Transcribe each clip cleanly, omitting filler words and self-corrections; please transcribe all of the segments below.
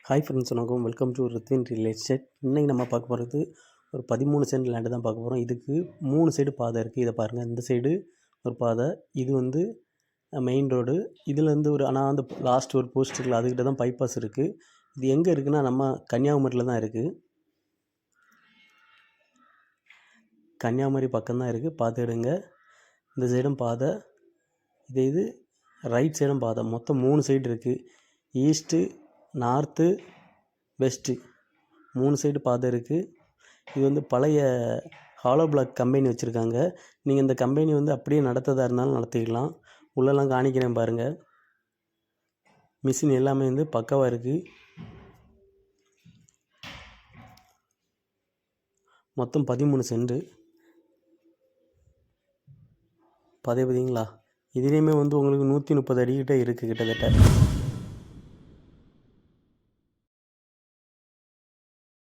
Hi friends, வணக்கம். Welcome to Ritwin real estate. இன்றைக்கி நம்ம பார்க்க போகிறது ஒரு 13 சென்ட் லேண்டு தான் பார்க்க போகிறோம். இதுக்கு 3 சைடு பாதை இருக்குது. இதை பாருங்கள், இந்த சைடு ஒரு பாதை, இது வந்து மெயின் ரோடு. இதுலேருந்து ஒரு ஆனால் அந்த லாஸ்ட் ஒரு போஸ்ட் இருக்குல்ல, அதுக்கிட்ட தான் பைபாஸ் இருக்குது. இது எங்கே இருக்குதுன்னா நம்ம கன்னியாகுமரியில் தான் இருக்குது. கன்னியாகுமரி பக்கம்தான் இருக்குது, பார்த்து எடுங்க. இந்த சைடும் பாதை, இது ரைட் சைடும் பாதை. மொத்தம் 3 சைடு இருக்குது. ஈஸ்ட்டு, நார்த்து, வெஸ்ட்டு 3 சைடு பாதை இருக்குது. இது வந்து பழைய ஹாலோ பிளாக் கம்பெனி வச்சுருக்காங்க. நீங்கள் இந்த கம்பெனி வந்து அப்படியே நடத்ததாக இருந்தாலும் நடத்திக்கலாம். உள்ளெல்லாம் காணிக்கிறேன் பாருங்கள். மிஷின் எல்லாமே வந்து பக்காவாக இருக்குது. மொத்தம் 13 சென்ட் பாதை பார்த்தீங்களா? இதுலேயுமே வந்து உங்களுக்கு 130 அடிக்கிட்ட இருக்குது கிட்டத்தட்ட.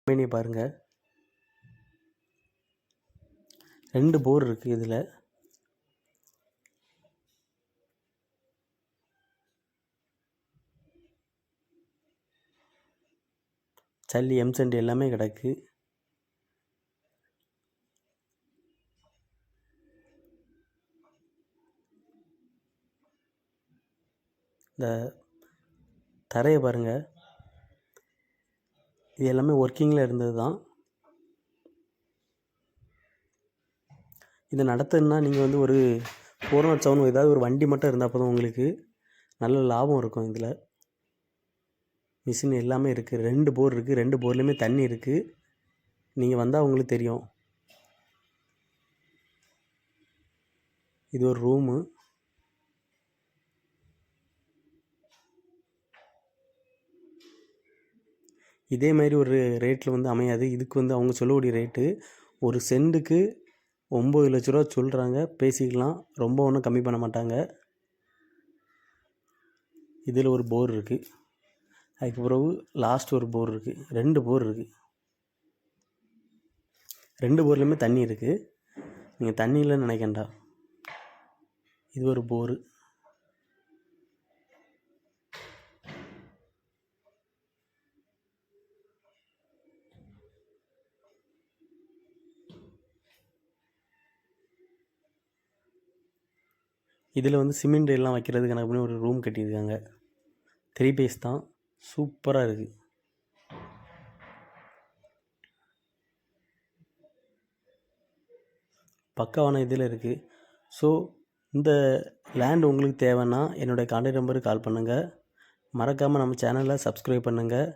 கம்பெனியை பாருங்கள், 2 போர் இருக்குது. இதில் சல்லி எம்சென்ட் எல்லாமே கிடக்கு. இந்த தரையை பாருங்கள், இது எல்லாமே ஒர்க்கிங்கில் இருந்தது தான். இதை நடத்துன்னா நீங்கள் வந்து ஒரு 407 ஏதாவது ஒரு வண்டி மட்டும் இருந்தால் போதும், உங்களுக்கு நல்ல லாபம் இருக்கும். இதில் மிஷின் எல்லாமே இருக்குது. 2 போர் இருக்குது. 2 போர்லேயுமே தண்ணி இருக்குது. நீங்கள் வந்தால் உங்களுக்கு தெரியும். இது ஒரு ரூமு. இதே மாதிரி ஒரு ரேட்டில் வந்து அமையாது. இதுக்கு வந்து அவங்க சொல்லக்கூடிய ரேட்டு ஒரு சென்ட்டுக்கு 9 லட்ச ரூபா சொல்கிறாங்க. பேசிக்கலாம், ரொம்ப ஒன்றும் கம்மி பண்ண மாட்டாங்க. இதில் ஒரு போர் இருக்குது. அதுக்கு பிறகு லாஸ்ட் ஒரு போர் இருக்குது. 2 போர் இருக்குது. 2 போர்லேயுமே தண்ணி இருக்குது. நீங்கள் தண்ணி இல்லைன்னு நினைக்கண்டா. இது ஒரு போரு. இதில் வந்து சிமெண்ட் எல்லாம் வைக்கிறதுக்கு கணக்கு பண்ணி ஒரு ரூம் கட்டியிருக்காங்க. 3 பேஸ் தான், சூப்பராக இருக்குது. பக்காவான இதில் இருக்குது. ஸோ இந்த லேண்ட் உங்களுக்கு தேவைன்னா என்னுடைய கான்டாக்ட் நம்பருக்கு கால் பண்ணுங்கள். மறக்காமல் நம்ம சேனலை சப்ஸ்கிரைப் பண்ணுங்கள்.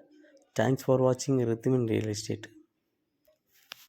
தேங்க்ஸ் ஃபார் வாட்சிங் ரித்வின் ரியல் எஸ்டேட்.